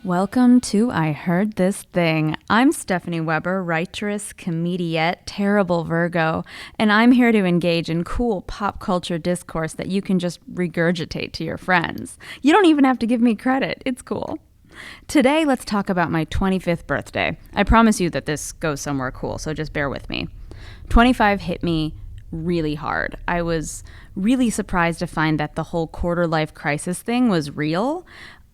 Welcome to I Heard This Thing. I'm Stephanie Weber, writeress, comediette, terrible Virgo, and I'm here to engage in cool pop culture discourse that you can just regurgitate to your friends. You don't even have to give me credit. It's cool. Today, let's talk about my 25th birthday. I promise you that this goes somewhere cool, so just bear with me. 25 hit me really hard. I was really surprised to find that the whole quarter-life crisis thing was real.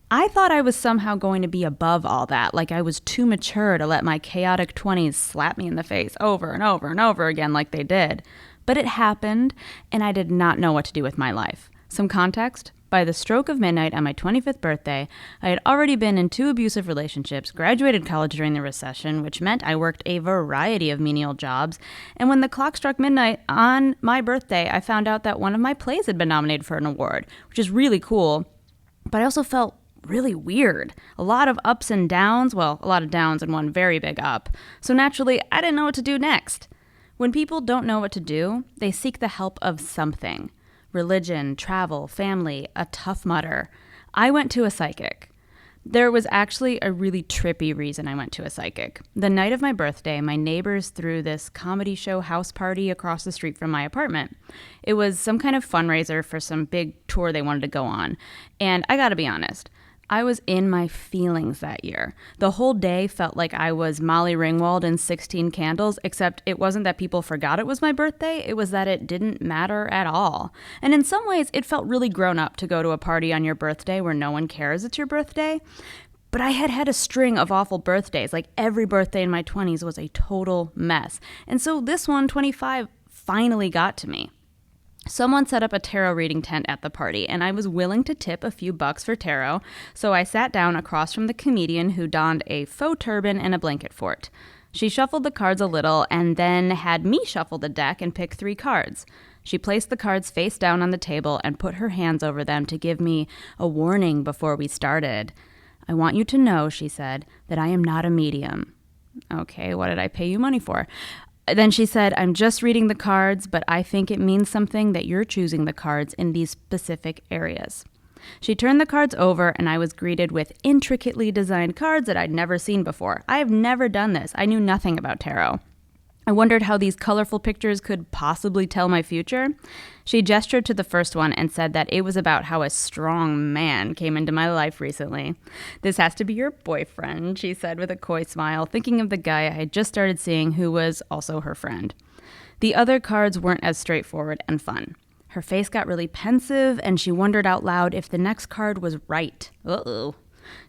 I thought I was somehow going to be above all that, like I was too mature to let my chaotic 20s slap me in the face over and over and over again like they did. But it happened, and I did not know what to do with my life. Some context? By the stroke of midnight on my 25th birthday, I had already been in 2 abusive relationships, graduated college during the recession, which meant I worked a variety of menial jobs, and when the clock struck midnight on my birthday, I found out that one of my plays had been nominated for an award, which is really cool, but I also felt really weird. A lot of ups and downs, well, a lot of downs and one very big up. So naturally, I didn't know what to do next. When people don't know what to do, they seek the help of something. Religion, travel, family, a Tough Mudder. I went to a psychic. There was actually a really trippy reason I went to a psychic. The night of my birthday, my neighbors threw this comedy show house party across the street from my apartment. It was some kind of fundraiser for some big tour they wanted to go on. And I gotta be honest, I was in my feelings that year. The whole day felt like I was Molly Ringwald in 16 Candles, except it wasn't that people forgot it was my birthday, it was that it didn't matter at all. And in some ways, it felt really grown up to go to a party on your birthday where no one cares it's your birthday. But I had had a string of awful birthdays, like every birthday in my 20s was a total mess. And so this one, 25, finally got to me. Someone set up a tarot reading tent at the party, and I was willing to tip a few bucks for tarot, so I sat down across from the comedian who donned a faux turban and a blanket fort. She shuffled the cards a little and then had me shuffle the deck and pick 3 cards. She placed the cards face down on the table and put her hands over them to give me a warning before we started. "I want you to know," she said, "that I am not a medium." Okay, what did I pay you money for? Then she said, "I'm just reading the cards, but I think it means something that you're choosing the cards in these specific areas." She turned the cards over, and I was greeted with intricately designed cards that I'd never seen before. I have never done this. I knew nothing about tarot. I wondered how these colorful pictures could possibly tell my future. She gestured to the first one and said that it was about how a strong man came into my life recently. "This has to be your boyfriend," she said with a coy smile, thinking of the guy I had just started seeing who was also her friend. The other cards weren't as straightforward and fun. Her face got really pensive, and she wondered out loud if the next card was right. Uh-oh.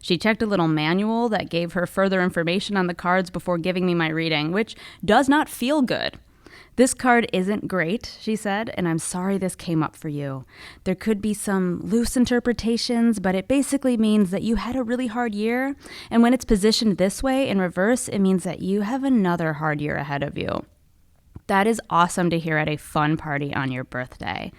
She checked a little manual that gave her further information on the cards before giving me my reading, which does not feel good. "This card isn't great," she said, "and I'm sorry this came up for you. There could be some loose interpretations, but it basically means that you had a really hard year, and when it's positioned this way in reverse, it means that you have another hard year ahead of you." That is awesome to hear at a fun party on your birthday.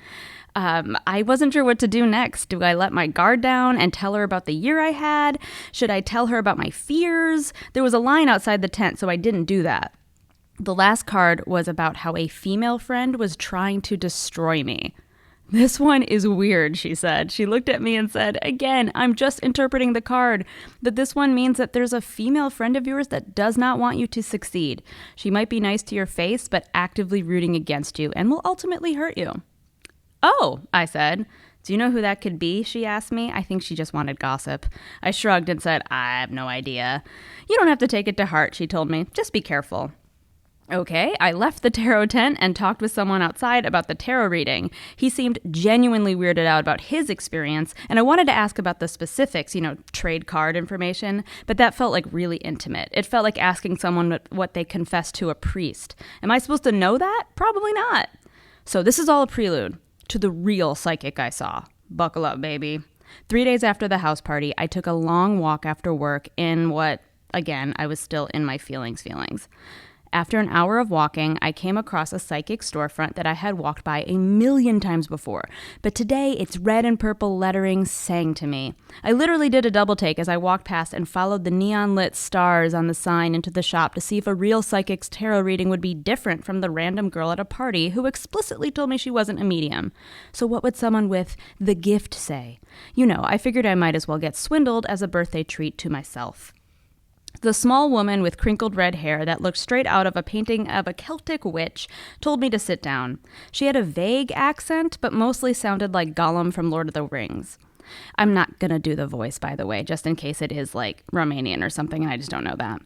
I wasn't sure what to do next. Do I let my guard down and tell her about the year I had? Should I tell her about my fears? There was a line outside the tent, so I didn't do that. The last card was about how a female friend was trying to destroy me. "This one is weird," she said. She looked at me and said, "Again, I'm just interpreting the card, but this one means that there's a female friend of yours that does not want you to succeed. She might be nice to your face, but actively rooting against you and will ultimately hurt you." "Oh," I said. "Do you know who that could be?" she asked me. I think she just wanted gossip. I shrugged and said, "I have no idea." "You don't have to take it to heart," she told me. "Just be careful." Okay, I left the tarot tent and talked with someone outside about the tarot reading. He seemed genuinely weirded out about his experience, and I wanted to ask about the specifics, trade card information, but that felt like really intimate. It felt like asking someone what they confessed to a priest. Am I supposed to know that? Probably not. So this is all a prelude to the real psychic I saw. Buckle up, baby. 3 days after the house party, I took a long walk after work in what, again, I was still in my feelings. After an hour of walking, I came across a psychic storefront that I had walked by a million times before, but today its red and purple lettering sang to me. I literally did a double take as I walked past and followed the neon-lit stars on the sign into the shop to see if a real psychic's tarot reading would be different from the random girl at a party who explicitly told me she wasn't a medium. So what would someone with the gift say? You know, I figured I might as well get swindled as a birthday treat to myself. The small woman with crinkled red hair that looked straight out of a painting of a Celtic witch told me to sit down. She had a vague accent, but mostly sounded like Gollum from Lord of the Rings. I'm not going to do the voice, by the way, just in case it is like Romanian or something, and I just don't know that.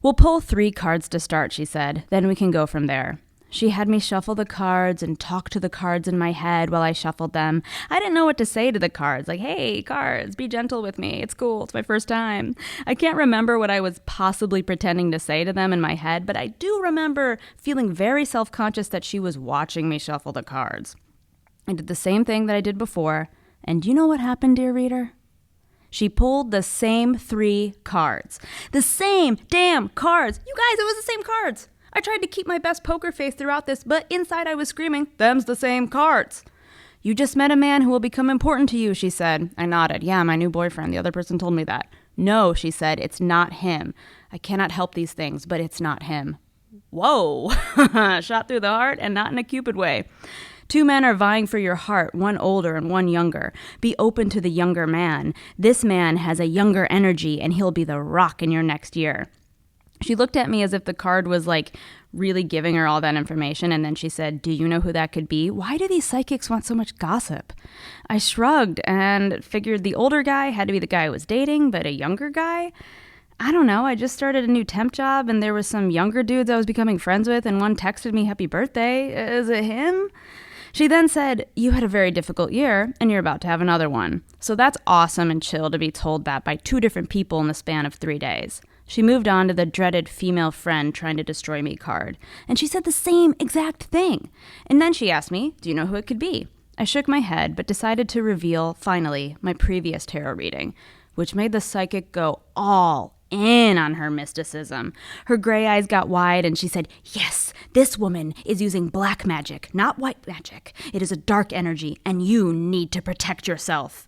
We'll pull 3 cards to start, she said. Then we can go from there. She had me shuffle the cards and talk to the cards in my head while I shuffled them. I didn't know what to say to the cards, like, hey, cards, be gentle with me. It's cool. It's my first time. I can't remember what I was possibly pretending to say to them in my head, but I do remember feeling very self-conscious that she was watching me shuffle the cards. I did the same thing that I did before, and do you know what happened, dear reader? She pulled the same 3 cards. The same damn cards. You guys, it was the same cards. I tried to keep my best poker face throughout this, but inside I was screaming, them's the same cards. You just met a man who will become important to you, she said. I nodded. Yeah, my new boyfriend. The other person told me that. No, she said, it's not him. I cannot help these things, but it's not him. Whoa. Shot through the heart and not in a Cupid way. 2 men are vying for your heart, one older and one younger. Be open to the younger man. This man has a younger energy, and he'll be the rock in your next year. She looked at me as if the card was like really giving her all that information, and then she said, do you know who that could be? Why do these psychics want so much gossip? I shrugged and figured the older guy had to be the guy I was dating, but a younger guy? I don't know. I just started a new temp job, and there was some younger dudes I was becoming friends with, and one texted me happy birthday. Is it him? She then said, you had a very difficult year, and you're about to have another one. So that's awesome and chill to be told that by 2 different people in the span of 3 days. She moved on to the dreaded female friend trying to destroy me card, and she said the same exact thing. And then she asked me, do you know who it could be? I shook my head, but decided to reveal, finally, my previous tarot reading, which made the psychic go all in on her mysticism. Her gray eyes got wide, and she said, yes, this woman is using black magic, not white magic. It is a dark energy, and you need to protect yourself.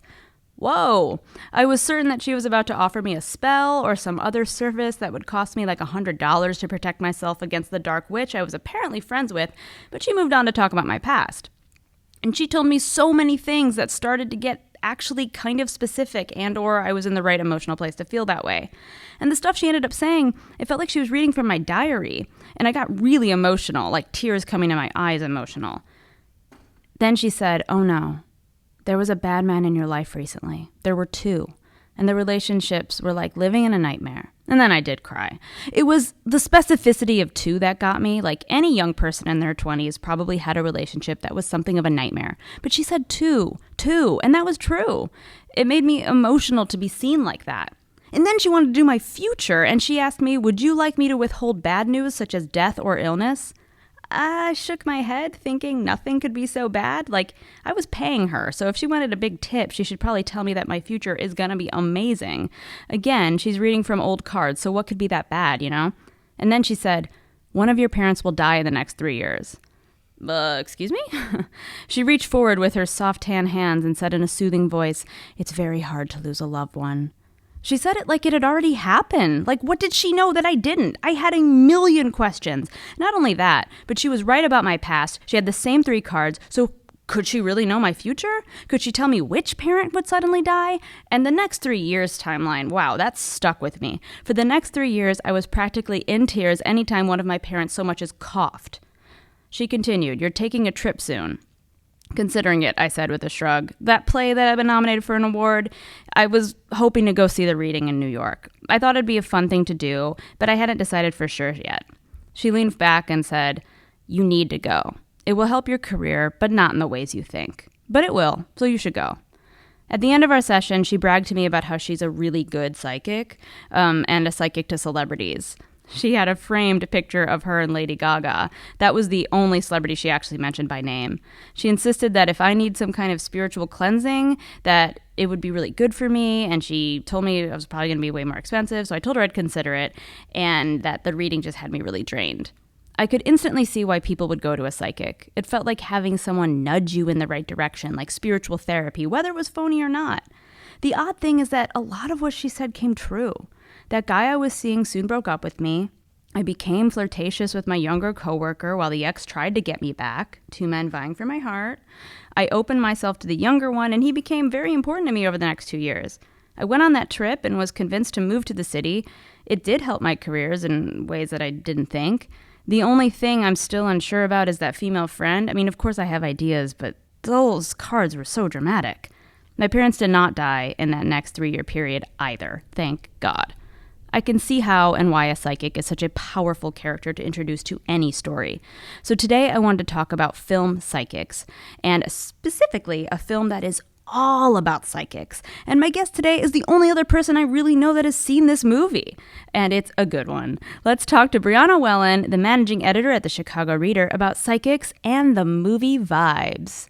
Whoa! I was certain that she was about to offer me a spell or some other service that would cost me like $100 to protect myself against the dark witch I was apparently friends with, but she moved on to talk about my past. And she told me so many things that started to get actually kind of specific, and or I was in the right emotional place to feel that way. And the stuff she ended up saying, it felt like she was reading from my diary, and I got really emotional, like tears coming to my eyes emotional. Then she said, oh no. There was a bad man in your life recently. There were 2. And the relationships were like living in a nightmare. And then I did cry. It was the specificity of 2 that got me. Like any young person in their 20s probably had a relationship that was something of a nightmare. But she said 2, and that was true. It made me emotional to be seen like that. And then she wanted to do my future, and she asked me, would you like me to withhold bad news such as death or illness? I shook my head, thinking nothing could be so bad. Like, I was paying her, so if she wanted a big tip, she should probably tell me that my future is gonna be amazing. Again, she's reading from old cards, so what could be that bad, you know? And then she said, one of your parents will die in the next 3 years. Excuse me? She reached forward with her soft tan hands and said in a soothing voice, it's very hard to lose a loved one. She said it like it had already happened. Like, what did she know that I didn't? I had a million questions. Not only that, but she was right about my past. She had the same 3 cards, so could she really know my future? Could she tell me which parent would suddenly die? And the next 3 years timeline, wow, that stuck with me. For the next 3 years, I was practically in tears anytime one of my parents so much as coughed. She continued, you're taking a trip soon. Considering it, I said with a shrug. That play that I've been nominated for an award, I was hoping to go see the reading in New York. I thought it'd be a fun thing to do, but I hadn't decided for sure yet. She leaned back and said, you need to go. It will help your career, but not in the ways you think. But it will, so you should go. At the end of our session, she bragged to me about how she's a really good psychic, and a psychic to celebrities. She had a framed picture of her and Lady Gaga. That was the only celebrity she actually mentioned by name. She insisted that if I need some kind of spiritual cleansing, that it would be really good for me, and she told me it was probably going to be way more expensive, so I told her I'd consider it, and that the reading just had me really drained. I could instantly see why people would go to a psychic. It felt like having someone nudge you in the right direction, like spiritual therapy, whether it was phony or not. The odd thing is that a lot of what she said came true. That guy I was seeing soon broke up with me. I became flirtatious with my younger coworker while the ex tried to get me back, 2 men vying for my heart. I opened myself to the younger one, and he became very important to me over the next 2 years. I went on that trip and was convinced to move to the city. It did help my careers in ways that I didn't think. The only thing I'm still unsure about is that female friend. I mean, of course I have ideas, but those cards were so dramatic. My parents did not die in that next 3-year period either, thank God. I can see how and why a psychic is such a powerful character to introduce to any story. So today I wanted to talk about film psychics, and specifically a film that is all about psychics. And my guest today is the only other person I really know that has seen this movie. And it's a good one. Let's talk to Brianna Wellen, the managing editor at the Chicago Reader, about psychics and the movie vibes.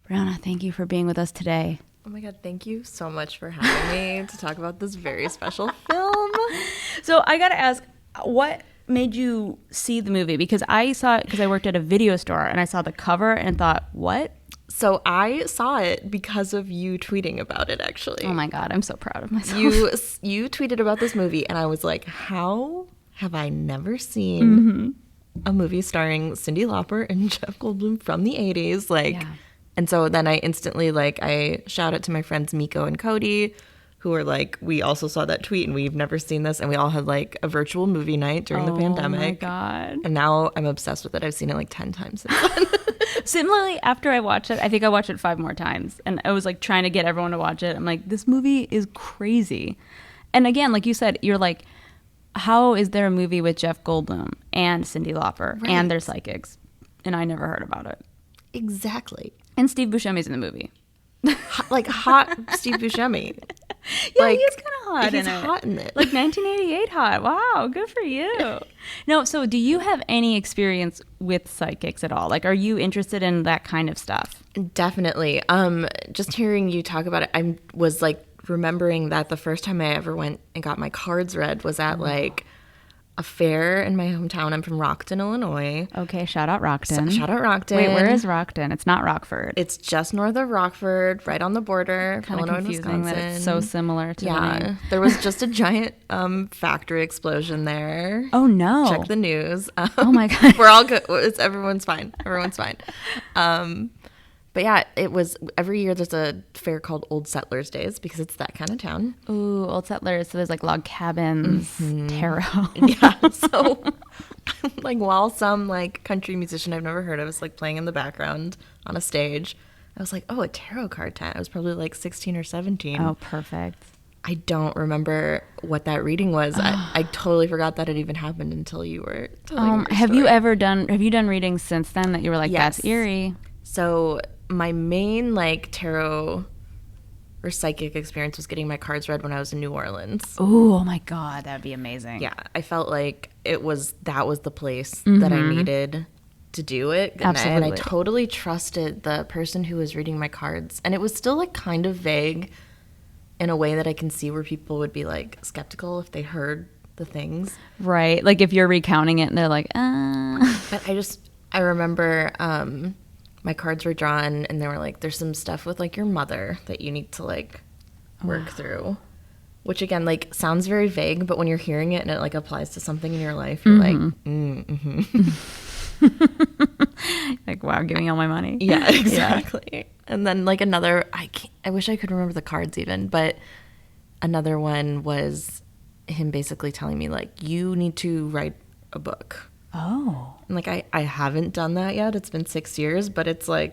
Brianna, thank you for being with us today. Oh my God, thank you so much for having me to talk about this very special film. So I gotta ask, what made you see the movie? Because I saw it because I worked at a video store and I saw the cover and thought, what? So I saw it because of you tweeting about it, actually. Oh my God, I'm so proud of myself. You tweeted about this movie, and I was like, how have I never seen a movie starring Cyndi Lauper and Jeff Goldblum from the 80s? And so then I instantly, I shout out to my friends Miko and Cody, who were like, we also saw that tweet and we've never seen this. And we all had a virtual movie night during the pandemic. Oh my God. And now I'm obsessed with it. I've seen it 10 times since then. Similarly, after I watched it, I think I watched it 5 more times. And I was trying to get everyone to watch it. I'm like, this movie is crazy. And again, like you said, you're like, how is there a movie with Jeff Goldblum and Cyndi Lauper and their psychics? And I never heard about it. Exactly. And Steve Buscemi's in the movie. Hot Steve Buscemi. Yeah, he is kind of hot in it. He's hot in it. 1988 hot. Wow, good for you. No, so do you have any experience with psychics at all? Are you interested in that kind of stuff? Definitely. Just hearing you talk about it, I was remembering that the first time I ever went and got my cards read was at a fair in my hometown. I'm from Rockton, Illinois. Okay, shout out Rockton. Shout out Rockton. Wait, where is Rockton? It's not Rockford. It's just north of Rockford, right on the border, kind of Illinois, confusing Wisconsin. That it's so similar to the name. There was just a giant factory explosion there. Oh no! Check the news. Oh my God, we're all good. Everyone's fine. Everyone's fine. But yeah, it was every year there's a fair called Old Settlers Days because it's that kind of town. Ooh, Old Settlers. So there's log cabins, tarot. Yeah. So while some country musician I've never heard of is playing in the background on a stage, I was like, oh, a tarot card tent. I was probably 16 or 17. Oh, perfect. I don't remember what that reading was. I totally forgot that it even happened until you were telling your story. Have you done readings since then that you were yes. That's eerie? So my main tarot or psychic experience was getting my cards read when I was in New Orleans. Ooh, oh my God, that'd be amazing. Yeah, I felt like that was the place that I needed to do it. Absolutely. And I totally trusted the person who was reading my cards. And it was still kind of vague in a way that I can see where people would be skeptical if they heard the things. Right, if you're recounting it and they're like, But I remember my cards were drawn and they were there's some stuff with your mother that you need to work through, which again sounds very vague, but when you're hearing it and it applies to something in your life, you're wow, give me all my money. Yeah, exactly. Yeah. And then another, I wish I could remember the cards even, but another one was him basically telling me you need to write a book. Oh. And I haven't done that yet. It's been 6 years, but it's I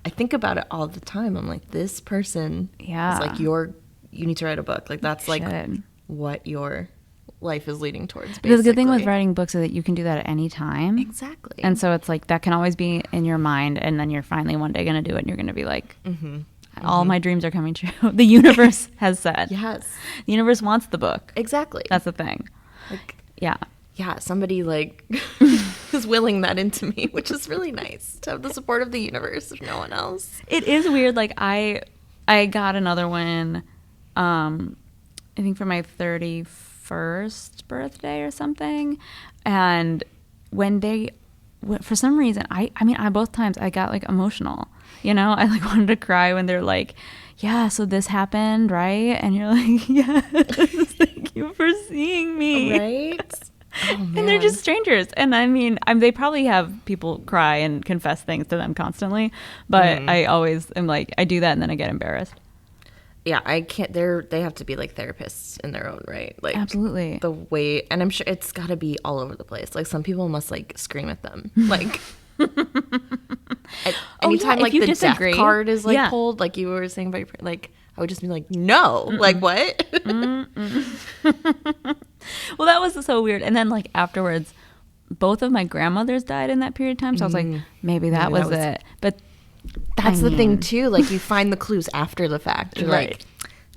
think about it all the time. I'm this person is you need to write a book. That's what your life is leading towards, basically. Because the good thing with writing books is that you can do that at any time. Exactly. And so it's that can always be in your mind, and then you're finally one day going to do it and you're going to be all my dreams are coming true. The universe has said. Yes. The universe wants the book. Exactly. That's the thing. Yeah. Yeah, somebody is willing that into me, which is really nice to have the support of the universe if no one else. It is weird. I I got another one, I think for my 31st birthday or something. And when they, for some reason, I both times I got like emotional, you know, I like wanted to cry when they're like, yeah, so this happened, right? And you're like, yes, thank you for seeing me. Right? Oh, man. And they're just strangers. And I mean, they probably have people cry and confess things to them constantly. But I always am like, I do that and then I get embarrassed. Yeah, I can't. They have to be like therapists in their own right. Like, absolutely. The way, and I'm sure it's got to be all over the place. Like, some people must like scream at them. Like, anytime like the disagree, death card is like pulled, like you were saying about your, like, I would just be like, no, like what? Well, that was so weird. And then like afterwards, both of my grandmothers died in that period of time. So I was like, maybe that was it. But that's the thing too. Like, you find the clues after the fact. You're right. like,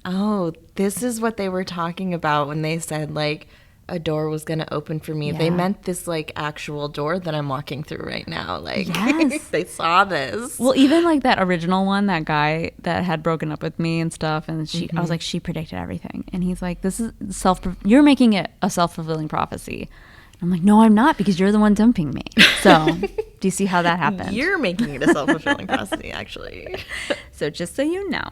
oh, this is what they were talking about when they said like a door was going to open for me. They meant this like actual door that I'm walking through right now. Like, yes. They saw this. Well, even like that original one, that guy that had broken up with me and stuff, and I was like, she predicted everything. And he's like, this is you're making it a self-fulfilling prophecy. I'm like, no, I'm not, because you're the one dumping me. So do you see how that happened? You're making it a self-fulfilling prophecy, actually. So just so you know.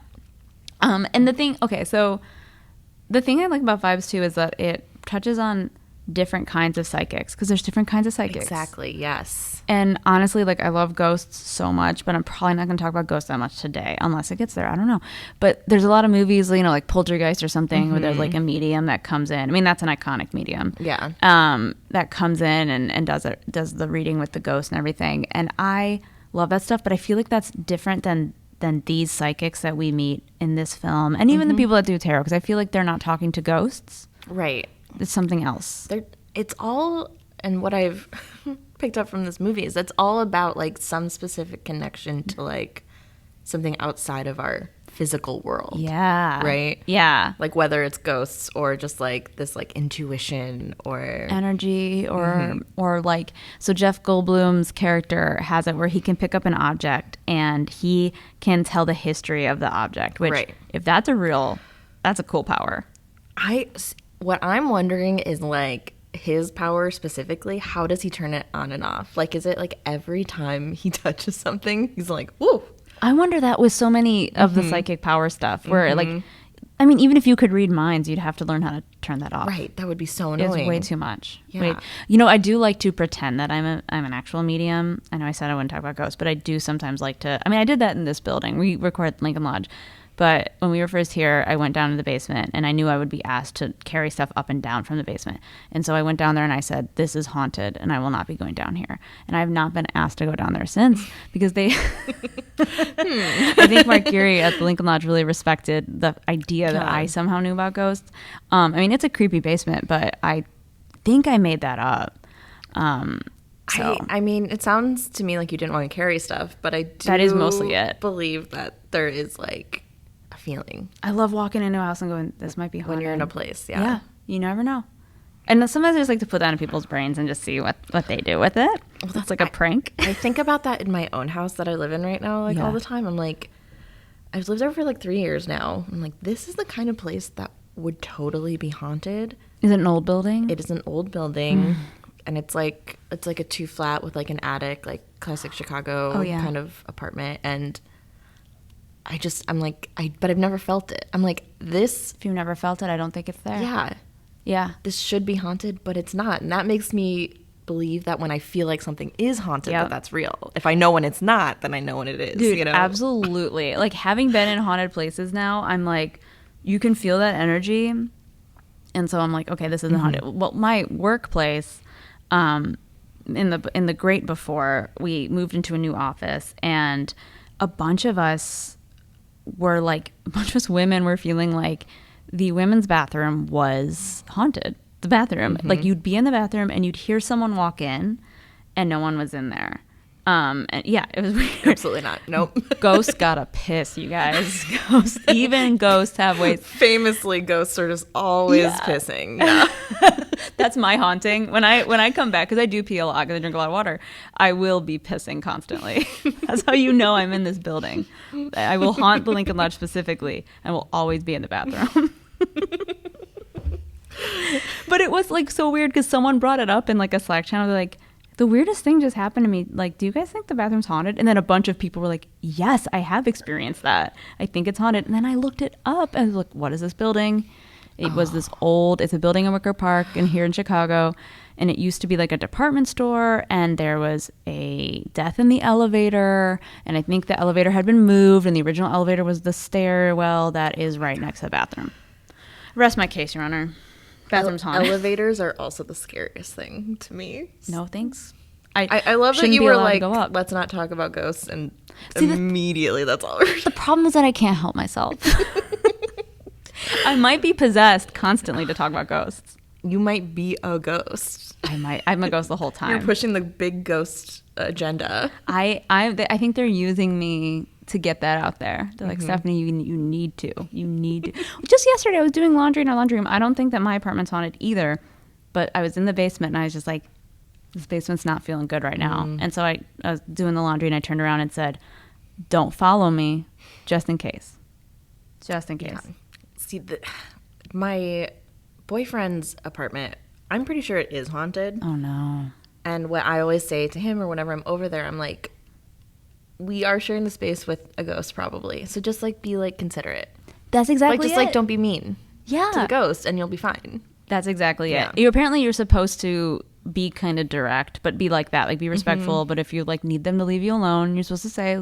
And the thing I like about Vibes too is that it touches on different kinds of psychics, because there's different kinds of psychics. Exactly, yes. And honestly, like, I love ghosts so much, but I'm probably not going to talk about ghosts that much today unless it gets there. I don't know. But there's a lot of movies, you know, like Poltergeist or something, where there's like a medium that comes in. I mean, that's an iconic medium. Yeah. That comes in and does the reading with the ghost and everything. And I love that stuff, but I feel like that's different than these psychics that we meet in this film, and even the people that do tarot, because I feel like they're not talking to ghosts. Right. It's something else. It's all, and what I've picked up from this movie is it's all about like some specific connection to like something outside of our physical world. Yeah. Right? Yeah. Like whether it's ghosts or just like this like intuition or energy or like, so Jeff Goldblum's character has it where he can pick up an object and he can tell the history of the object, which if that's a cool power. What I'm wondering is like his power specifically, how does he turn it on and off? Like, is it like every time he touches something, he's like, whoa. I wonder that with so many of the psychic power stuff where like, I mean, even if you could read minds, you'd have to learn how to turn that off. Right. That would be so annoying. It's way too much. Yeah. You know, I do like to pretend that I'm an actual medium. I know I said I wouldn't talk about ghosts, but I do sometimes like to, I mean, I did that in this building. We record Lincoln Lodge. But when we were first here, I went down to the basement, and I knew I would be asked to carry stuff up and down from the basement. And so I went down there and I said, this is haunted, and I will not be going down here. And I have not been asked to go down there since, because they I think Mark Geary at the Lincoln Lodge really respected the idea that I somehow knew about ghosts. I mean, it's a creepy basement, but I think I made that up. I mean, it sounds to me like you didn't want to carry stuff, but I do that is mostly it. Believe that there is like feeling. I love walking into a house and going, this might be haunted. When you're in a place, yeah, you never know. And sometimes I just like to put that in people's brains and just see what they do with it. Well, that's like a prank. I think about that in my own house that I live in right now, like all the time. I'm like, I've lived there for like 3 years now. I'm like, this is the kind of place that would totally be haunted. Is it an old building? It is an old building. And it's like a 2-flat with like an attic, like classic Chicago kind of apartment. And I'm like, but I've never felt it. I'm like, this. If you've never felt it, I don't think it's there. Yeah. Yeah. This should be haunted, but it's not. And that makes me believe that when I feel like something is haunted, that's real. If I know when it's not, then I know when it is. Dude, you know? Absolutely. Like, having been in haunted places now, I'm like, you can feel that energy. And so I'm like, okay, this isn't haunted. Well, my workplace, in the great before, we moved into a new office, and a bunch of us women were feeling like the women's bathroom was haunted. The bathroom, like, you'd be in the bathroom and you'd hear someone walk in and no one was in there. And yeah, it was weird. Absolutely not. Nope. Ghosts gotta piss, you guys. Even ghosts have ways. Famously, ghosts are just always pissing. Yeah. That's my haunting. When I come back, because I do pee a lot because I drink a lot of water, I will be pissing constantly. That's how you know I'm in this building. I will haunt the Lincoln Lodge specifically and will always be in the bathroom. But it was like so weird because someone brought it up in like a Slack channel. They're like, the weirdest thing just happened to me. Like, do you guys think the bathroom's haunted? And then a bunch of people were like, yes, I have experienced that. I think it's haunted. And then I looked it up and I was like, what is this building? It was this old, it's a building in Wicker Park and here in Chicago. And it used to be like a department store, and there was a death in the elevator. And I think the elevator had been moved, and the original elevator was the stairwell that is right next to the bathroom. Rest my case, Your Honor. Bathroom's haunted. Elevators are also the scariest thing to me. No thanks. I love that you were like, let's not talk about ghosts, and immediately that's all. The problem is that I can't help myself. I might be possessed constantly to talk about ghosts. You might be a ghost. I'm a ghost the whole time. You're pushing the big ghost agenda. I think they're using me to get that out there. They're like, Stephanie, you need to. You need to. Just yesterday, I was doing laundry in our laundry room. I don't think that my apartment's haunted either, but I was in the basement, and I was just like, this basement's not feeling good right now. And so I was doing the laundry, and I turned around and said, don't follow me, just in case. Just in case. Yeah. See, my boyfriend's apartment, I'm pretty sure it is haunted. Oh, no. And what I always say to him or whenever I'm over there, I'm like, we are sharing the space with a ghost probably. So just like be like considerate. That's exactly like, just like don't be mean to the ghost and you'll be fine. That's exactly it. You're supposed to be kind of direct, but be like that. Like be respectful. But if you like need them to leave you alone, you're supposed to say,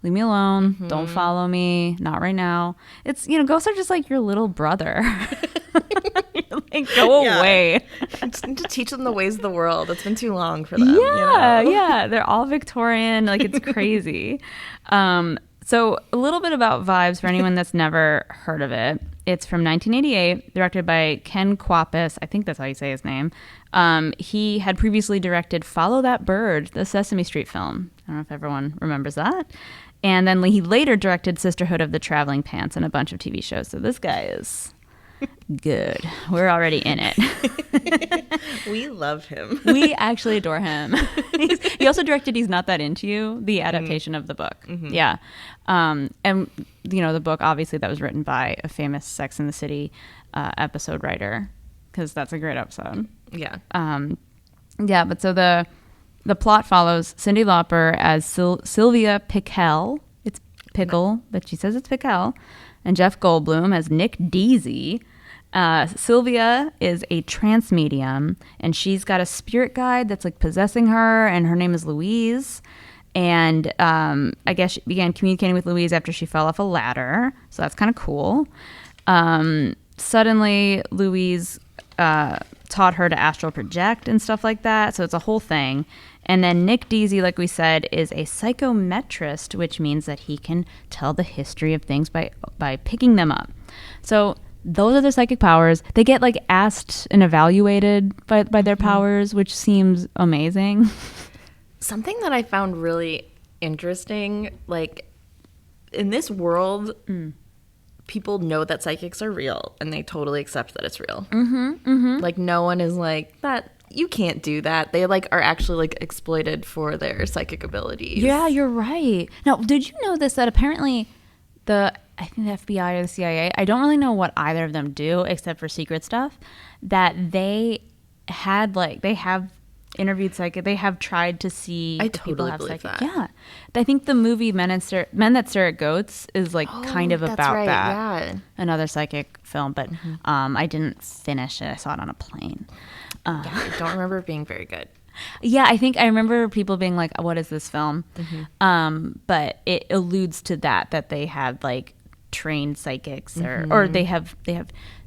leave me alone. Don't follow me. Not right now. It's, ghosts are just like your little brother. You're like, go away. Just need to teach them the ways of the world. It's been too long for them. Yeah. They're all Victorian. Like, it's crazy. So a little bit about Vibes for anyone that's never heard of it. It's from 1988, directed by Ken Kwapis. I think that's how you say his name. He had previously directed Follow That Bird, the Sesame Street film. I don't know if everyone remembers that. And then he later directed Sisterhood of the Traveling Pants and a bunch of TV shows. So this guy is good. We're already in it. We love him. We actually adore him. He also directed He's Not That Into You, the adaptation of the book. Yeah. And, the book, obviously, that was written by a famous Sex and the City episode writer, because that's a great episode. Yeah. But so the plot follows Cyndi Lauper as Sylvia Pickell. It's Pickle, but she says it's Pickell. And Jeff Goldblum as Nick Deasy. Sylvia is a trance medium, and she's got a spirit guide that's like possessing her, and her name is Louise. And I guess she began communicating with Louise after she fell off a ladder, so that's kind of cool. Suddenly, Louise taught her to astral project and stuff like that, so it's a whole thing. And then Nick Deasy, like we said, is a psychometrist, which means that he can tell the history of things by picking them up. So those are their psychic powers. They get like asked and evaluated by their powers, which seems amazing. Something that I found really interesting, like in this world, people know that psychics are real and they totally accept that it's real. Like no one is like, that you can't do that. They like are actually like exploited for their psychic abilities. Yeah, you're right. Now, did you know this, that apparently I think the FBI or the CIA, I don't really know what either of them do except for secret stuff, that they have interviewed psychic. They have tried to see I if totally people have believe psychic. that. Yeah. I think the movie Men That Stare at Goats is like kind of that's about right, that. yeah. Another psychic film, but I didn't finish it. I saw it on a plane. I don't remember it being very good. Yeah, I remember people being like, what is this film? But it alludes to that they have like trained psychics or they have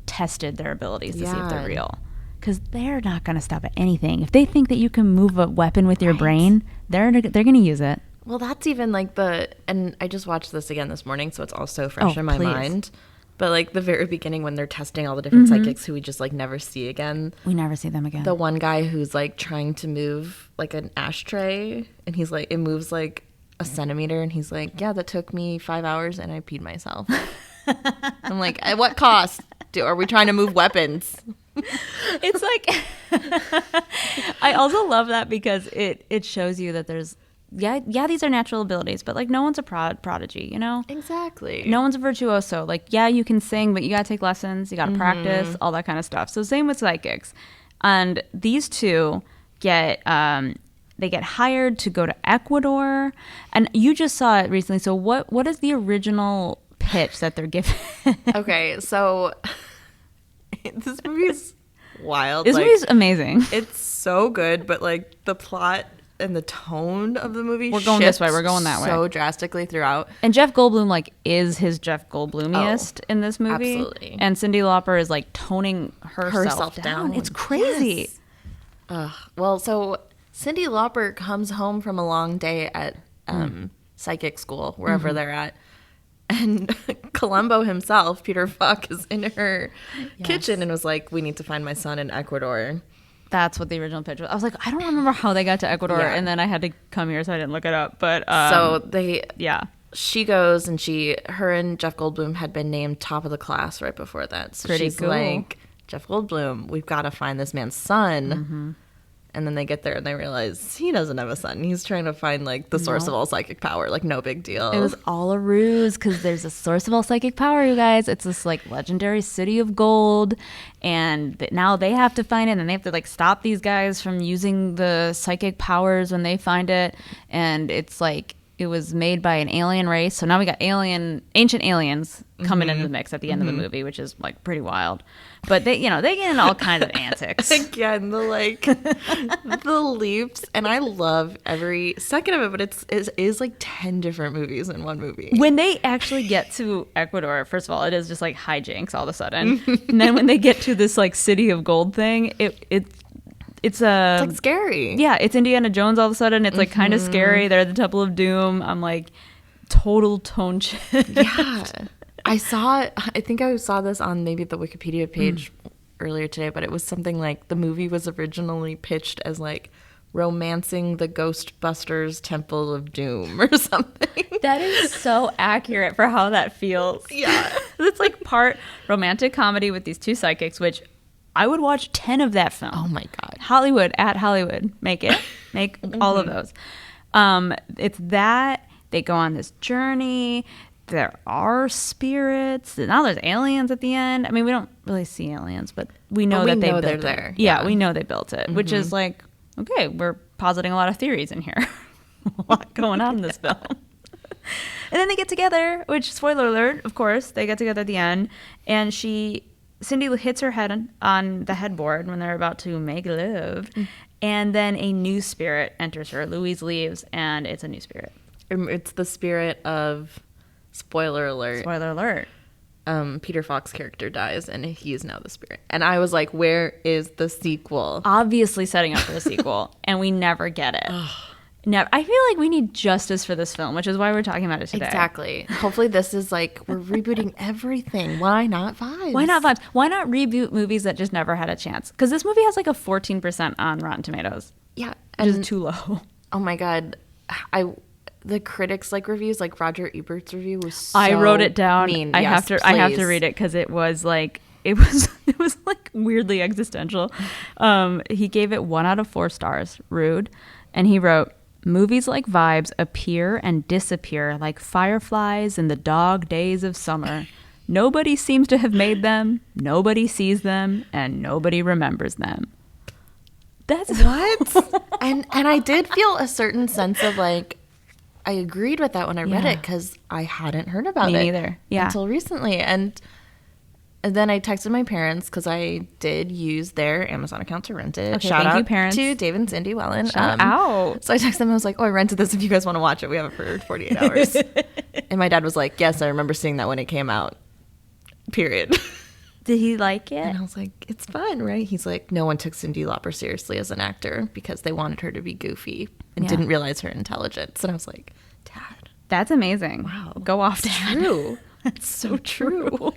tested their abilities to see if they're real. Because they're not going to stop at anything. If they think that you can move a weapon with your brain, they're going to use it. Well, that's even like and I just watched this again this morning, so it's all so fresh in my mind. But like the very beginning when they're testing all the different psychics who we just like never see again. We never see them again. The one guy who's like trying to move like an ashtray, and he's like, it moves like a centimeter, and he's like, yeah, that took me 5 hours and I peed myself. I'm like, at what cost? Are we trying to move weapons? It's like I also love that because it shows you that there's these are natural abilities, but like no one's a prodigy, you know? Exactly. No one's a virtuoso. Like, yeah, you can sing, but you gotta take lessons, you gotta practice, all that kind of stuff. So same with psychics. And these two get they get hired to go to Ecuador, and you just saw it recently. So what is the original pitch that they're given? Okay, so this movie's wild. This movie's amazing. It's so good, but like the plot and the tone of the movie, we're going this way, we're going that way, so drastically throughout. And Jeff Goldblum like is his Jeff Goldblumiest in this movie. Absolutely. And Cyndi Lauper is like toning herself down. It's crazy. Yes. Well, so Cyndi Lauper comes home from a long day at psychic school, wherever they're at. And Columbo himself, Peter Falk, is in her kitchen and was like, we need to find my son in Ecuador. That's what the original pitch was. I was like, I don't remember how they got to Ecuador. Yeah. And then I had to come here, so I didn't look it up. But she goes and her and Jeff Goldblum had been named top of the class right before that. So she's cool. Like, Jeff Goldblum, we've got to find this man's son. And then they get there and they realize he doesn't have a son. He's trying to find like the source of all psychic power. Like, no big deal. It was all a ruse because there's a source of all psychic power, you guys. It's this like legendary city of gold, and now they have to find it, and they have to like stop these guys from using the psychic powers when they find it. And it's like it was made by an alien race. So now we got ancient aliens coming into the mix at the end of the movie, which is like pretty wild. But they get in all kinds of antics. Again, the leaps, and I love every second of it. But it is like 10 different movies in one movie. When they actually get to Ecuador, first of all, it is just like hijinks all of a sudden, and then when they get to this like city of gold thing, it's like scary. Yeah, it's Indiana Jones all of a sudden. It's like kind of scary. They're at the Temple of Doom. I'm like, total tone shift. Yeah. I think I saw this on maybe the Wikipedia page earlier today, but it was something like the movie was originally pitched as like romancing the Ghostbusters Temple of Doom or something. That is so accurate for how that feels. Yeah. It's like part romantic comedy with these two psychics, which I would watch 10 of that film. Oh my God. Hollywood, make all of those. It's that they go on this journey. There are spirits. Now there's aliens at the end. I mean, we don't really see aliens, but we know that they built it. There. Yeah, we know they built it, which is like, okay, we're positing a lot of theories in here. A lot going on in this film. And then they get together, which, spoiler alert, of course, they get together at the end, and Cyndi hits her head on the headboard when they're about to make love, and then a new spirit enters her. Louise leaves, and it's a new spirit. It's the spirit of... Spoiler alert. Peter Falk's character dies, and he is now the spirit. And I was like, where is the sequel? Obviously setting up for a sequel, and we never get it. Never. I feel like we need justice for this film, which is why we're talking about it today. Exactly. Hopefully this is like, we're rebooting everything. Why not vibes? Why not vibes? Why not reboot movies that just never had a chance? Because this movie has like a 14% on Rotten Tomatoes. Yeah. Which is too low. Oh my God. The critics like reviews, like Roger Ebert's review was so I wrote it down. mean. I have to read it because it was like weirdly existential. He gave it 1 out of 4 stars. Rude. And he wrote, movies like vibes appear and disappear like fireflies in the dog days of summer. Nobody seems to have made them, nobody sees them, and nobody remembers them. That's what? and I did feel a certain sense of like, I agreed with that when I read it because I hadn't heard about Me neither. until recently. And then I texted my parents because I did use their Amazon account to rent it. Okay, Shout thank out you, parents. to Dave and Cyndi Wellen. Shout out. So I texted them. I was like, oh, I rented this. If you guys want to watch it, we have it for 48 hours. And my dad was like, yes, I remember seeing that when it came out. Period. Did he like it? And I was like, it's fun, right? He's like, no one took Cyndi Lauper seriously as an actor because they wanted her to be goofy and didn't realize her intelligence. And I was like, Dad. That's amazing. Wow. Go off, Dad. True. That's so true.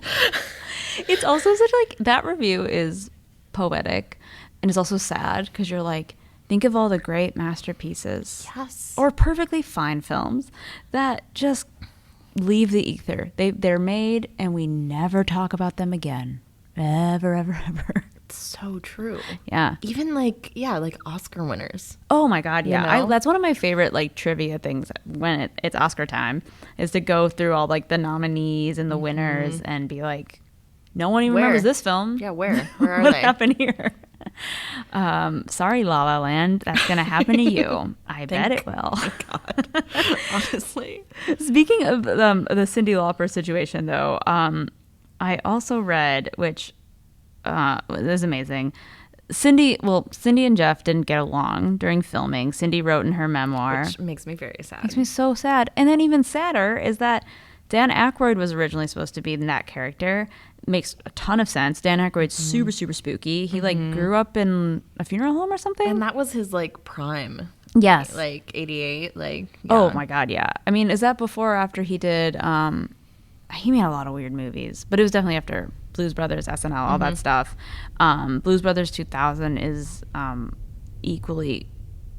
It's also such like, that review is poetic and it's also sad because you're like, think of all the great masterpieces. Yes. Or perfectly fine films that just leave the ether. They're made and we never talk about them again. Ever, ever, ever. It's so so true. Yeah. Even like Oscar winners. Oh my God, yeah. You know? That's one of my favorite like trivia things when it's Oscar time, is to go through all like the nominees and the winners and be like, no one even remembers this film. Yeah, where are what they? happened here? Sorry, La La Land, that's gonna happen to you. I bet it will. Thank God. Honestly. Speaking of the Cyndi Lauper situation, though, I also read, which is amazing. Cyndi and Jeff didn't get along during filming. Cyndi wrote in her memoir. Which makes me very sad. Makes me so sad. And then even sadder is that Dan Aykroyd was originally supposed to be in that character. Makes a ton of sense. Dan Aykroyd's super, super spooky. He like grew up in a funeral home or something. And that was his like prime. Yes. Like 88. Like, yeah. Oh my God, yeah. I mean, is that before or after he did, he made a lot of weird movies, but it was definitely after Blues Brothers, SNL, all that stuff. Blues Brothers 2000 is equally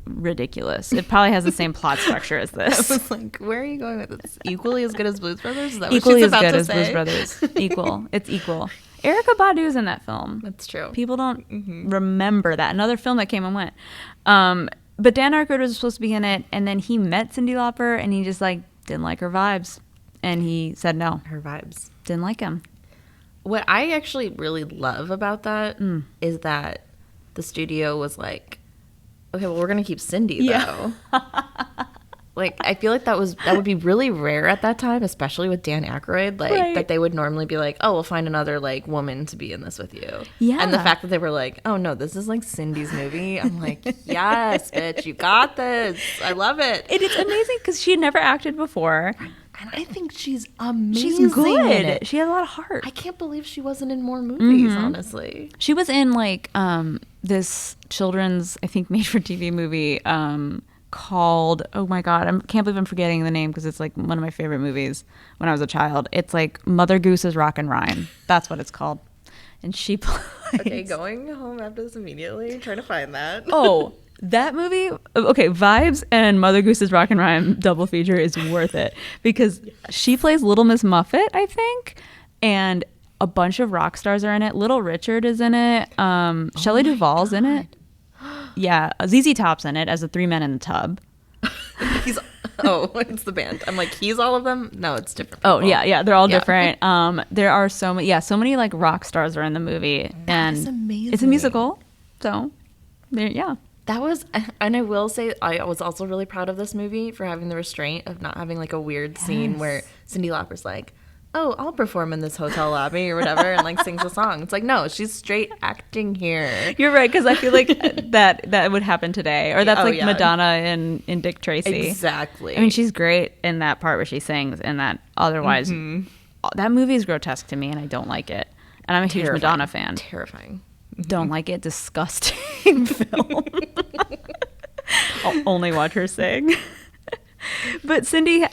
ridiculous. It probably has the same plot structure as this. I was like, where are you going with this? Equally as good as Blues Brothers? Is that Equally what she's as about good to as say? Blues Brothers. Equal. It's equal. Erykah Badu's in that film. That's true. People don't remember that. Another film that came and went. But Dan Aykroyd was supposed to be in it, and then he met Cyndi Lauper, and he just like didn't like her vibes, and he said no. Her vibes. Didn't like him. What I actually really love about that is that the studio was like, okay, well, we're going to keep Cyndi, though. Like, I feel like that would be really rare at that time, especially with Dan Aykroyd, like, that they would normally be like, oh, we'll find another, like, woman to be in this with you. Yeah. And the fact that they were like, oh, no, this is, like, Cindy's movie. I'm like, yes, bitch, you got this. I love it. It is amazing because she had never acted before. And I think she's amazing. She's good. She has a lot of heart. I can't believe she wasn't in more movies, honestly. She was in like this children's, I think, made-for-TV movie called, oh my God, I can't believe I'm forgetting the name because it's like one of my favorite movies when I was a child. It's like Mother Goose's Rock and Rhyme. That's what it's called. And she plays... Okay, going home after this immediately, trying to find that. Oh, that movie, okay, Vibes and Mother Goose's Rock and Rhyme double feature is worth it because she plays Little Miss Muffet, I think, and a bunch of rock stars are in it. Little Richard is in it. Shelley Duvall's in it. Yeah, ZZ Top's in it as the three men in the tub. It's the band. I'm like, he's all of them? No, it's different people. Oh, yeah, they're all different. There are so many like rock stars are in the movie. And is amazing. It's a musical, so yeah. That was, and I will say, I was also really proud of this movie for having the restraint of not having like a weird scene where Cyndi Lauper's like, oh, I'll perform in this hotel lobby or whatever, and like sings a song. It's like, no, she's straight acting here. You're right, because I feel like that would happen today, or that's Madonna in Dick Tracy. Exactly. I mean, she's great in that part where she sings, and that otherwise, that movie is grotesque to me, and I don't like it. And I'm a huge Madonna fan. Terrifying. Don't like it. Disgusting film. I'll only watch her sing. But Cyndi,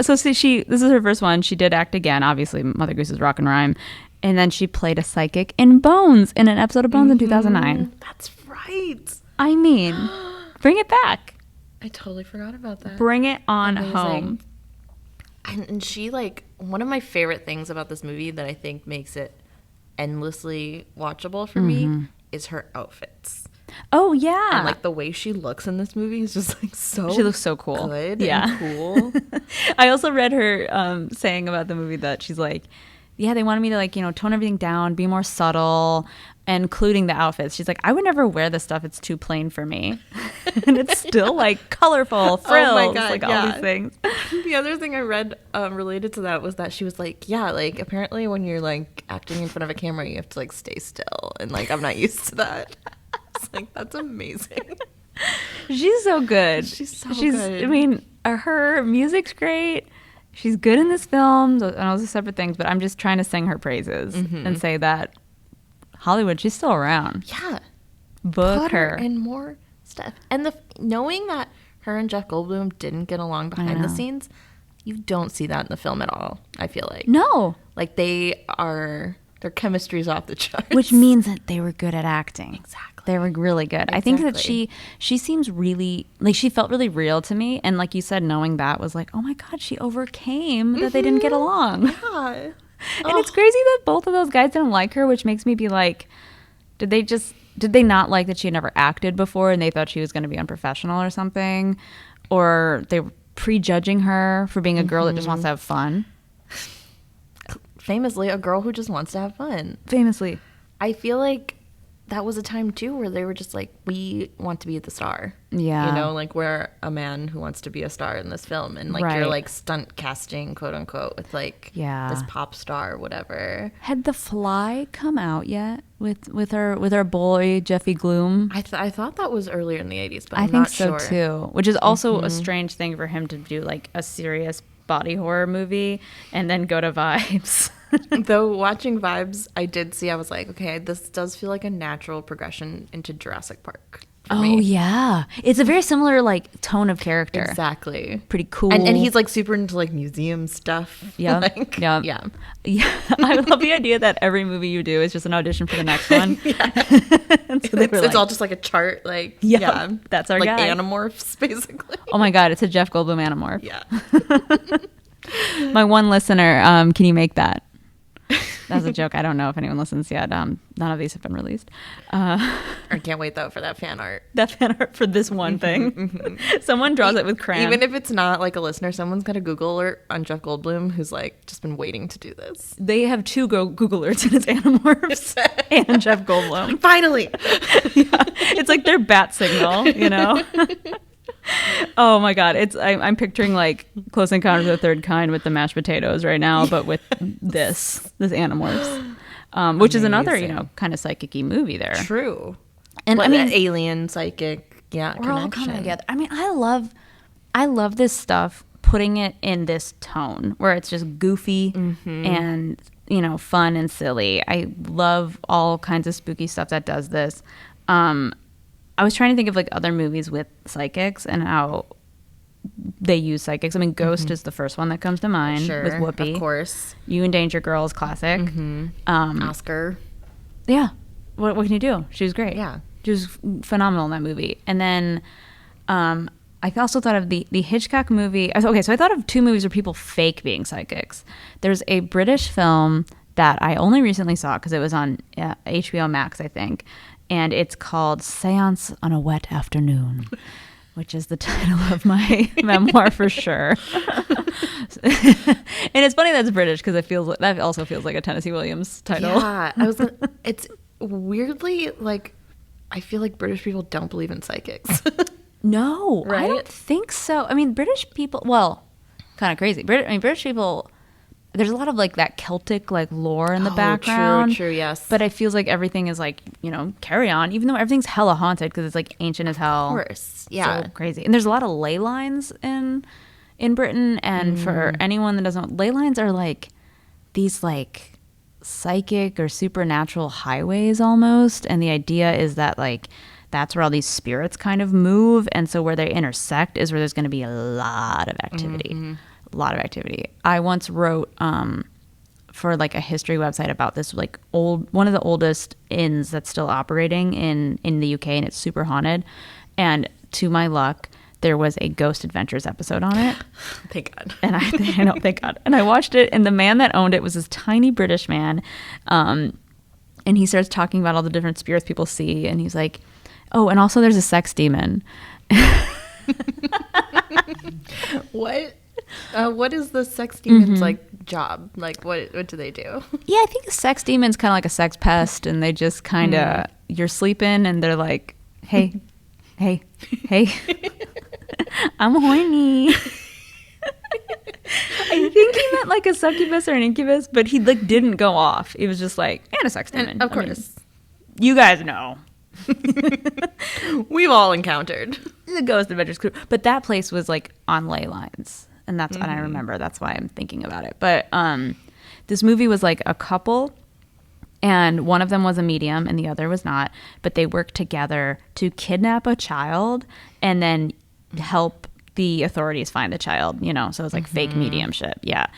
this is her first one. She did act again, obviously, Mother Goose's Rock and Rhyme. And then she played a psychic in Bones, in an episode of Bones in 2009. That's right. I mean, bring it back. I totally forgot about that. Bring it on home. And she, like, one of my favorite things about this movie that I think makes it endlessly watchable for me is her outfits. Oh, yeah. And, like, the way she looks in this movie is just, like, so She looks so cool. Good and cool. I also read her saying about the movie that she's like, yeah, they wanted me to, like, you know, tone everything down, be more subtle, including the outfits. She's like, I would never wear this stuff. It's too plain for me. And it's still, like, colorful, frills, oh my God, like, all these things. The other thing I read related to that was that she was like, yeah, like, apparently when you're, like, acting in front of a camera, you have to, like, stay still. And, like, I'm not used to that. It's like, that's amazing. She's so good. She's good. I mean, her music's great. She's good in this film. And all those separate things, but I'm just trying to sing her praises and say that Hollywood, she's still around. Yeah. Book her. And more stuff. And knowing that her and Jeff Goldblum didn't get along behind the scenes, you don't see that in the film at all, I feel like. No. Like, their chemistry's off the charts. Which means that they were good at acting. Exactly. They were really good. Exactly. I think that she seems really, like, she felt really real to me. And like you said, knowing that was like, oh my God, she overcame that they didn't get along. Yeah. And it's crazy that both of those guys didn't like her, which makes me be like, did they just did they not like that she had never acted before and they thought she was going to be unprofessional or something? Or they were prejudging her for being a girl that just wants to have fun? Famously, a girl who just wants to have fun. Famously. I feel like that was a time too where they were just like, we want to be the star. Yeah. You know, like we're a man who wants to be a star in this film. And like you're like stunt casting, quote unquote, with like this pop star or whatever. Had The Fly come out yet with our boy Jeffy Gloom? I thought that was earlier in the 80s, but I I'm think not so sure. too. Which is also a strange thing for him to do, like a serious body horror movie and then go to Vibes. Though watching Vibes, I did see, I was like, okay, this does feel like a natural progression into Jurassic Park for me. Yeah. It's a very similar like tone of character. Exactly. Pretty cool. And he's like super into like museum stuff. Yeah. Like, yeah. I love the idea that every movie you do is just an audition for the next one. And so it's all just like a chart, like that's our like guy. Animorphs, basically. Oh my God, it's a Jeff Goldblum Animorph. Yeah. My one listener, can you make that? That's a joke. I don't know if anyone listens yet. None of these have been released. I can't wait though for that fan art. That fan art for this one thing. Someone draws it with crayon. Even if it's not like a listener, someone's got a Google alert on Jeff Goldblum who's like just been waiting to do this. They have two Google alerts, and it's Animorphs and Jeff Goldblum. Finally. It's like their bat signal, you know? Oh my God. I'm picturing like Close Encounters of the Third Kind with the mashed potatoes right now, but with this Animorphs, which is another, you know, kind of psychic-y movie there. True. And I mean, alien psychic, we're all coming together. I mean, I love this stuff, putting it in this tone where it's just goofy and, you know, fun and silly. I love all kinds of spooky stuff that does this. I was trying to think of like other movies with psychics and how they use psychics. I mean, Ghost is the first one that comes to mind with Whoopi. Of course. You and Danger Girl is classic. Oscar. Yeah. What can you do? She was great. Yeah. She was phenomenal in that movie. And then I also thought of the Hitchcock movie. Okay, so I thought of two movies where people fake being psychics. There's a British film that I only recently saw because it was on HBO Max, I think. And it's called Seance on a Wet Afternoon, which is the title of my memoir for sure. And it's funny that's British because that also feels like a Tennessee Williams title. Yeah, it's weirdly like I feel like British people don't believe in psychics. No, right? I don't think so. I mean, British people, well, kind of crazy. British people, there's a lot of like that Celtic like lore in the background. True, yes. But it feels like everything is like, you know, carry on, even though everything's hella haunted because it's like ancient as hell. Of course, yeah. So crazy. And there's a lot of ley lines in Britain. And for anyone that doesn't know, ley lines are like these like psychic or supernatural highways almost. And the idea is that like that's where all these spirits kind of move. And so where they intersect is where there's going to be a lot of activity. A lot of activity. I once wrote for like a history website about this like one of the oldest inns that's still operating in the UK, and it's super haunted. And to my luck, there was a Ghost Adventures episode on it. Thank God. And I know, thank God. And I watched it, and the man that owned it was this tiny British man. And he starts talking about all the different spirits people see, and he's like, oh, and also there's a sex demon. What? What is the sex demon's like job? Like what do they do? Yeah, I think the sex demon's kind of like a sex pest, and they just kind of you're sleeping, and they're like, hey, I'm horny. I think he meant like a succubus or an incubus, but he like didn't go off. He was just like, and a sex demon. And of course, you guys know. We've all encountered the Ghost Adventures crew, but that place was like on ley lines. And that's and I remember that's why I'm thinking about it. But this movie was like a couple, and one of them was a medium and the other was not. But they worked together to kidnap a child and then help the authorities find the child. You know, so it was like fake mediumship. Yeah,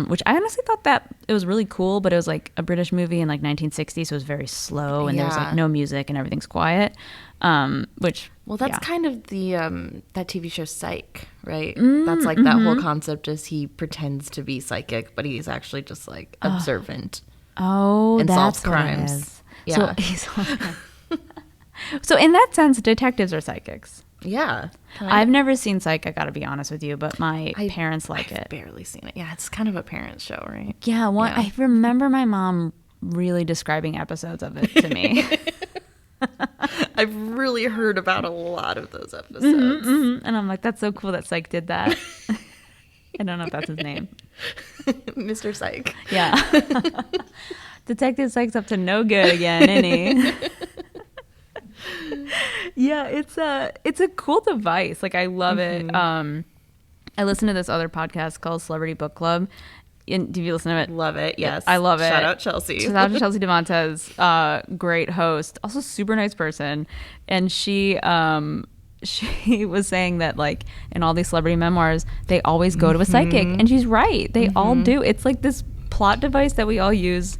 which I honestly thought that it was really cool. But it was like a British movie in like 1960, so it was very slow and there was like no music and everything's quiet. Which that's kind of the that TV show Psych, right? That's like that whole concept is he pretends to be psychic, but he's actually just like observant. Oh, and that's solves crimes. Yeah. So he's So in that sense, detectives are psychics. Yeah. I've never seen Psych, I gotta be honest with you, but my parents like it. I've barely seen it. Yeah, it's kind of a parent show, right? Yeah, I remember my mom really describing episodes of it to me. I've really heard about a lot of those episodes. And I'm like, that's so cool that Psych did that. I don't know if that's his name. Mr. Psych. Yeah. Detective Psych's up to no good again, isn't he? Yeah, it's a cool device. Like, I love it. I listen to this other podcast called Celebrity Book Club. Do you listen to it? Love it. Yes. I love it. Shout out Chelsea. Shout out to Chelsea DeMontes, great host, also super nice person. And she was saying that, like, in all these celebrity memoirs, they always go to a psychic. And she's right. They all do. It's like this plot device that we all use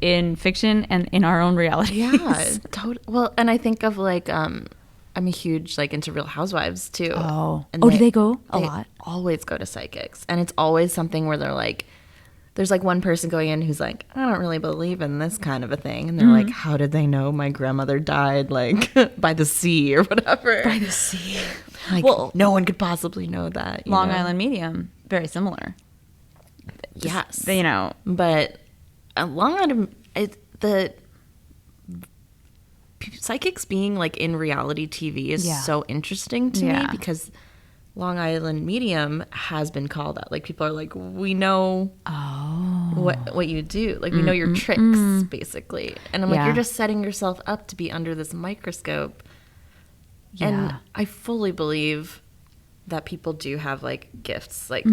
in fiction and in our own reality. Yeah, totally. Well, and I think of, like, I'm a huge, like, into Real Housewives too. And do they go a lot? Always go to psychics, and it's always something where they're like, there's like one person going in who's like, I don't really believe in this kind of a thing, and they're like, how did they know my grandmother died, like, by the sea or whatever? By the sea. Like, well, no one could possibly know that. Long Island Medium, very similar. Yes, you know, but Long Island, the psychics being, like, in reality TV is so interesting to me, because Long Island Medium has been called out. Like, people are like, we know what you do. Like, we know your tricks, basically. And I'm like, you're just setting yourself up to be under this microscope. Yeah. And I fully believe that people do have, like, gifts. Like,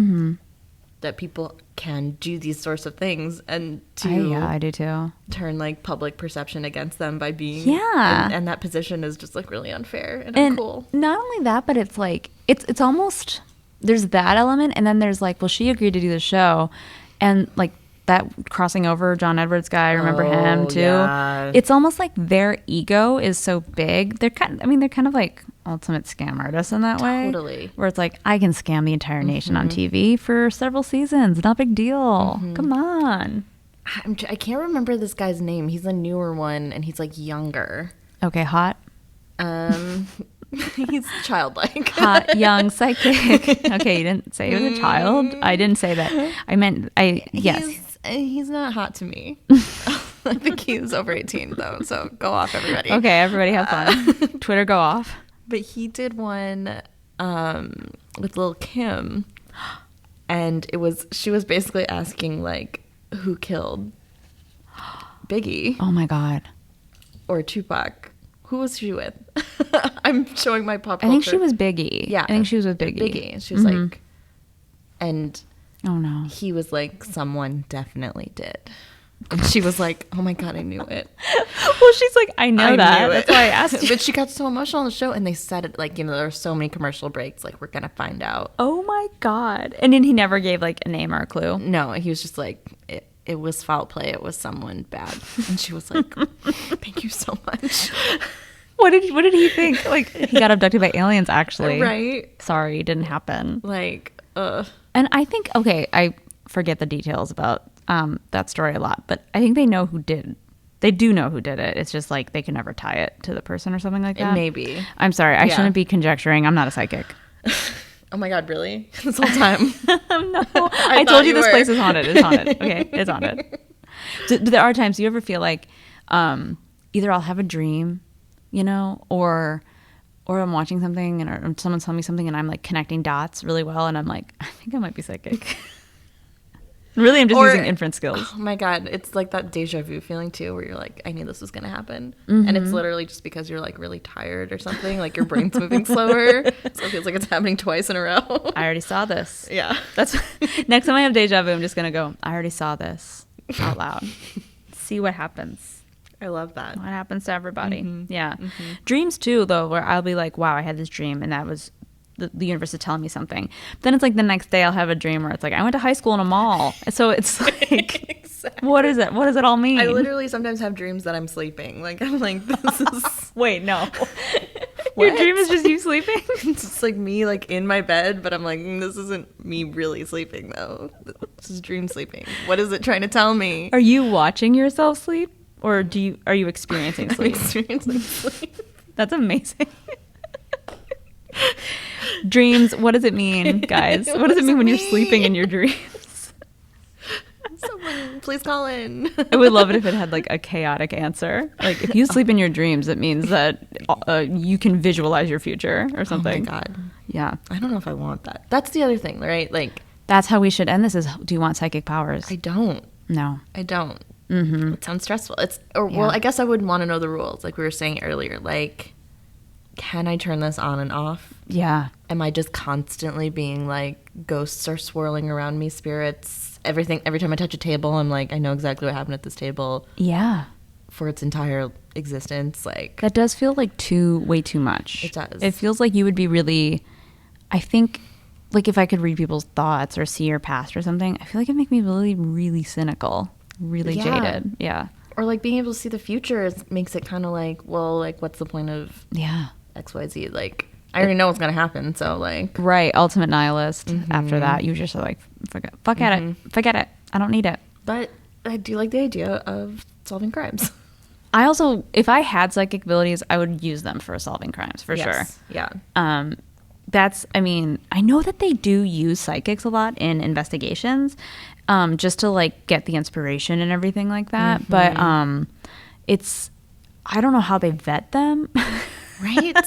that people can do these sorts of things, and I do too. Turn, like, public perception against them by being and that position is just, like, really unfair and uncool. Not only that, but it's like it's almost, there's that element, and then there's like, well, she agreed to do the show, and like that crossing over John Edwards guy, I remember him too. Yeah. It's almost like their ego is so big. They're kind of like ultimate scam artists in that way. Totally. Where it's like, I can scam the entire nation on TV for several seasons. Not a big deal. Come on. I can't remember this guy's name. He's a newer one, and he's, like, younger. Okay, hot. He's childlike. Hot, young, psychic. Okay, you didn't say he was a child. I didn't say that. I meant, yes. He's not hot to me. I think he's over 18, though, so go off, everybody. Okay, everybody have fun. Twitter, go off. But he did one with Lil' Kim, and she was basically asking, like, who killed Biggie? Oh, my God. Or Tupac. Who was she with? I'm showing my pop culture. I think she was Biggie. Yeah. I think she was with Biggie. Biggie. She was like, and oh no. He was like, someone definitely did. And she was like, oh my God, I knew it. Well, she's like, I know that. That's why I asked you. But she got so emotional on the show, and they said it, like, you know, there were so many commercial breaks, like, we're going to find out. Oh my God. And then he never gave, like, a name or a clue? No, he was just like, it was foul play. It was someone bad. And she was like, thank you so much. What did he think? Like, he got abducted by aliens, actually. Right. Sorry, it didn't happen. Like, And I think, okay, I forget the details about that story a lot, but I think they know who did. They do know who did it. It's just like they can never tie it to the person or something like that. Maybe. I'm sorry. I shouldn't be conjecturing. I'm not a psychic. Oh my God, really? This whole time? No. I told you this place is haunted. It's haunted. Okay, it's haunted. So, there are times, do you ever feel like either I'll have a dream, you know, or I'm watching something and someone's telling me something and I'm like connecting dots really well and I'm like, I think I might be psychic. Really, I'm just using inference skills. Oh my God, it's like that deja vu feeling too, where you're like, I knew this was gonna happen, and it's literally just because you're like really tired or something, like your brain's moving slower, so it feels like it's happening twice in a row. I already saw this. Yeah, that's next time I have deja vu, I'm just gonna go, I already saw this out loud. See what happens. I love that. What happens to everybody? Yeah, dreams too, though, where I'll be like, wow, I had this dream, and that was the universe is telling me something. Then it's like the next day I'll have a dream where it's like I went to high school in a mall. So it's like, exactly. What is it? What does it all mean? I literally sometimes have dreams that I'm sleeping. Like, I'm like, this is... Wait, no. Your dream is just you sleeping? It's just like me like in my bed, but I'm like, this isn't me really sleeping though. This is dream sleeping. What is it trying to tell me? Are you watching yourself sleep? Or are you experiencing sleep? I'm experiencing sleep. That's amazing. Dreams, what does it mean, guys? What does it mean when you're sleeping in your dreams? Someone, please call in. I would love it if it had like a chaotic answer. Like if you sleep in your dreams, it means that you can visualize your future or something. Oh my God. Yeah. I don't know if I want that. That's the other thing, right? Like, that's how we should end this is, do you want psychic powers? I don't. No. I don't. Mm-hmm. It sounds stressful. Well, I guess I would want to know the rules, like we were saying earlier. Like, can I turn this on and off? Yeah. Am I just constantly being like, ghosts are swirling around me, spirits, everything? Every time I touch a table, I'm like, I know exactly what happened at this table. Yeah. For its entire existence. Like, that does feel like way too much. It does. It feels like you would be really, I think, like if I could read people's thoughts or see your past or something, I feel like it'd make me really, really cynical, really jaded. Yeah. Or like being able to see the future makes it kind of like, well, like what's the point of XYZ? Like, I already know what's going to happen. So like. Right. Ultimate nihilist. After that, you just are like, forget it. I don't need it. But I do like the idea of solving crimes. I also, if I had psychic abilities, I would use them for solving crimes for sure. Yeah. I mean, I know that they do use psychics a lot in investigations, just to like get the inspiration and everything like that. But I don't know how they vet them. Right?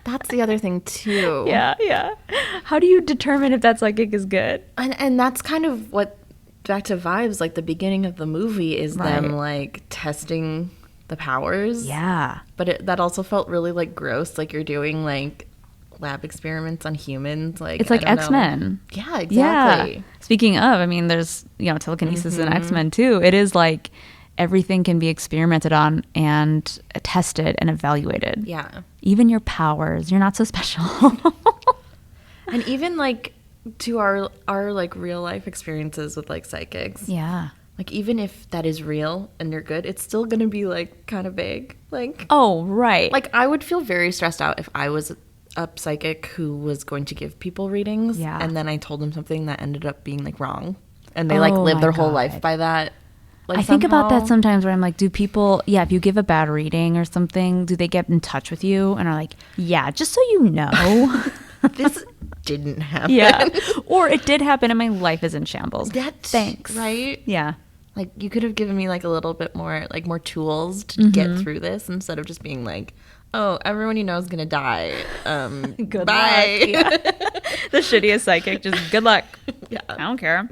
That's the other thing too. Yeah. How do you determine if that psychic is good? And that's kind of what, back to vibes, like the beginning of the movie is them like testing the powers. Yeah. But that also felt really like gross. Like you're doing like lab experiments on humans. Like it's like X-Men. Yeah, exactly. Yeah. Speaking of, I mean, there's, telekinesis in X-Men too. It is like everything can be experimented on and tested and evaluated. Yeah. Even your powers. You're not so special. And even like to our like real life experiences with like psychics. Yeah. Like even if that is real and you're good, it's still going to be like kind of vague. Like, oh, right. Like I would feel very stressed out if I was a psychic who was going to give people readings, and then I told them something that ended up being like wrong, and they like live their whole life by that. Like, I think about that sometimes where I'm like, do people, if you give a bad reading or something, do they get in touch with you and are like, yeah, just so you know, this didn't happen. Yeah. Or it did happen and my life is in shambles. Thanks. Right? Yeah. Like you could have given me like a little bit more, like more tools to get through this instead of just being like, oh, everyone you know is gonna die. Good bye. Luck. Yeah. The shittiest psychic. Just good luck. Yeah. I don't care.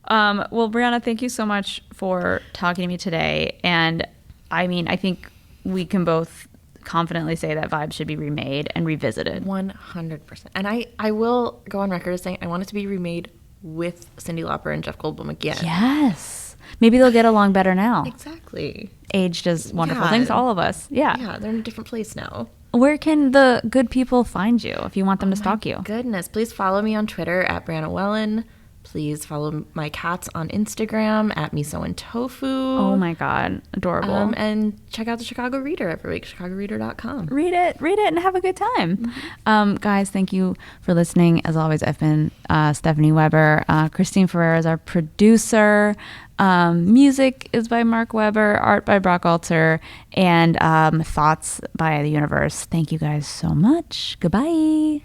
Well, Brianna, thank you so much for talking to me today. And I mean, I think we can both confidently say that Vibes should be remade and revisited. 100%. And I will go on record as saying I want it to be remade with Cyndi Lauper and Jeff Goldblum again. Yes. Maybe they'll get along better now. Exactly. Age does wonderful things to all of us. Yeah. Yeah, they're in a different place now. Where can the good people find you if you want them to stalk you? Goodness. Please follow me on Twitter at Brianna Wellen. Please follow my cats on Instagram at Miso and Tofu. Oh my God. Adorable. And check out the Chicago Reader every week, chicagoreader.com. Read it and have a good time. Guys, thank you for listening. As always, I've been Stephanie Weber. Christine Ferreira is our producer. Music is by Mark Weber, art by Brock Alter, and Thoughts by The Universe. Thank you guys so much. Goodbye.